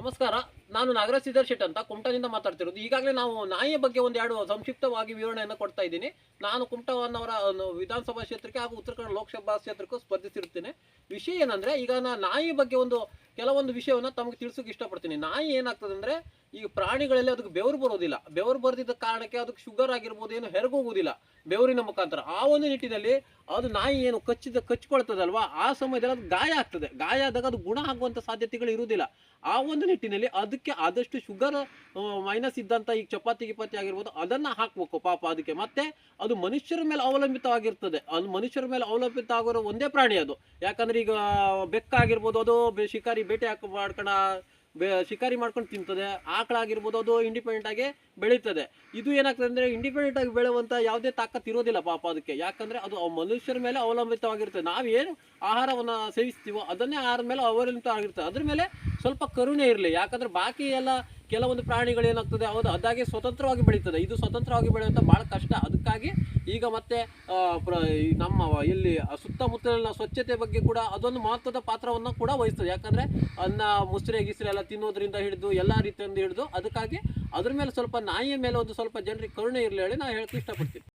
ನಮಸ್ಕಾರ. ನಾನು ನಾಗರಾಜ್ ಸಿದ್ದರ್ ಶೆಟ್ ಅಂತ ಕುಮಟಾದಿಂದ ಮಾತಾಡ್ತಿರೋದು. ಈಗಾಗಲೇ ನಾವು ನಾಯಿಯ ಬಗ್ಗೆ ಒಂದೆರಡು ಸಂಕ್ಷಿಪ್ತವಾಗಿ ವಿವರಣೆಯನ್ನು ಕೊಡ್ತಾ ಇದ್ದೀನಿ. ನಾನು ಕುಮಟವನ್ನವರ ವಿಧಾನಸಭಾ ಕ್ಷೇತ್ರಕ್ಕೆ ಹಾಗೂ ಉತ್ತರ ಕನ್ನಡ ಲೋಕಸಭಾ ಕ್ಷೇತ್ರಕ್ಕೂ ಸ್ಪರ್ಧಿಸಿರುತ್ತೇನೆ. ವಿಷಯ ಏನಂದ್ರೆ, ಈಗ ನಾನು ನಾಯಿ ಬಗ್ಗೆ ಕೆಲವೊಂದು ವಿಷಯವನ್ನು ತಮಗೆ ತಿಳಿಸೋಕೆ ಇಷ್ಟಪಡ್ತೀನಿ. ನಾಯಿ ಏನಾಗ್ತದೆ ಅಂದ್ರೆ, ಈಗ ಪ್ರಾಣಿಗಳಲ್ಲಿ ಅದಕ್ಕೆ ಬೆವರು ಬರೋದಿಲ್ಲ. ಬೆವರು ಬರೆದಿದ್ದ ಕಾರಣಕ್ಕೆ ಅದಕ್ಕೆ ಶುಗರ್ ಆಗಿರ್ಬೋದು, ಏನು ಹೆರಗೋಗುವುದಿಲ್ಲ ಬೆವರಿನ ಮುಖಾಂತರ. ಆ ಒಂದು ನಿಟ್ಟಿನಲ್ಲಿ ಅದು ನಾಯಿ ಏನು ಕಚ್ಕೊಳ್ತದಲ್ವಾ, ಆ ಸಮಯದಲ್ಲಿ ಅದು ಗಾಯ ಆಗ್ತದೆ. ಗಾಯ ಆದಾಗ ಅದು ಗುಣ ಆಗುವಂಥ ಸಾಧ್ಯತೆಗಳು ಇರುವುದಿಲ್ಲ. ಆ ಒಂದು ನಿಟ್ಟಿನಲ್ಲಿ ಅದಕ್ಕೆ ಆದಷ್ಟು ಶುಗರ್ ಮೈನಸ್ ಇದ್ದಂಥ ಈಗ ಚಪಾತಿ ಗಿಪಾತಿ ಆಗಿರ್ಬೋದು ಅದನ್ನು ಹಾಕಬೇಕು ಪಾಪ ಅದಕ್ಕೆ. ಮತ್ತೆ ಅದು ಮನುಷ್ಯರ ಮೇಲೆ ಅವಲಂಬಿತವಾಗಿರ್ತದೆ. ಅದು ಮನುಷ್ಯರ ಮೇಲೆ ಅವಲಂಬಿತ ಆಗಿರೋ ಒಂದೇ ಪ್ರಾಣಿ ಅದು. ಯಾಕಂದ್ರೆ ಈಗ ಬೆಕ್ಕಾಗಿರ್ಬೋದು, ಅದು ಶಿಕಾರಿ ಬೇಟೆ ಶಿಕಾರಿ ಮಾಡ್ಕೊಂಡು ತಿಂತದೆ. ಆಕಳಾಗಿರ್ಬೋದು, ಅದು ಇಂಡಿಪೆಂಡೆಂಟ್ ಆಗಿ ಬೆಳೀತದೆ. ಇದು ಏನಾಗ್ತದೆ ಅಂದರೆ, ಇಂಡಿಪೆಂಡೆಂಟ್ ಆಗಿ ಬೆಳೆಯುವಂಥ ಯಾವುದೇ ತಾಕತ್ತು ಇರೋದಿಲ್ಲ ಪಾಪ ಅದಕ್ಕೆ. ಯಾಕಂದರೆ ಅದು ಮನುಷ್ಯರ ಮೇಲೆ ಅವಲಂಬಿತವಾಗಿರ್ತದೆ. ನಾವೇನು ಆಹಾರವನ್ನು ಸೇವಿಸ್ತೀವೋ ಅದನ್ನೇ ಆಹಾರದ ಮೇಲೆ ಅವಲಂಬಿತವಾಗಿರ್ತದೆ. ಅದ್ರ ಮೇಲೆ ಸ್ವಲ್ಪ ಕರುಣೆ ಇರಲಿ. ಯಾಕಂದರೆ ಬಾಕಿ ಎಲ್ಲ ಕೆಲವೊಂದು ಪ್ರಾಣಿಗಳು ಏನಾಗ್ತದೆ, ಅದಾಗೆ ಸ್ವತಂತ್ರವಾಗಿ ಬೆಳೀತದೆ. ಇದು ಸ್ವತಂತ್ರವಾಗಿ ಬೆಳೆಯುವಂಥ ಭಾಳ ಕಷ್ಟ. ಅದಕ್ಕಾಗಿ ಈಗ ಮತ್ತೆ ನಮ್ಮ ಇಲ್ಲಿ ಸುತ್ತಮುತ್ತಲಿನ ಸ್ವಚ್ಛತೆ ಬಗ್ಗೆ ಕೂಡ ಅದೊಂದು ಮಹತ್ವದ ಪಾತ್ರವನ್ನು ಕೂಡ ವಹಿಸ್ತದೆ. ಯಾಕಂದರೆ ಅನ್ನ ಮುಸ್ರೆ ಗಿಸ್ರೆ ಎಲ್ಲ ತಿನ್ನೋದ್ರಿಂದ ಹಿಡಿದು ಎಲ್ಲ ರೀತಿಯಿಂದ ಹಿಡಿದು, ಅದಕ್ಕಾಗಿ ಅದ್ರ ಮೇಲೆ ಸ್ವಲ್ಪ ನಾಯಿಯ ಮೇಲೆ ಒಂದು ಸ್ವಲ್ಪ ಜನರಿಗೆ ಕರುಣೆ ಇರಲಿ ಹೇಳಿ ನಾನು ಹೇಳಕ್ಕೆ ಇಷ್ಟಪಡ್ತೀನಿ.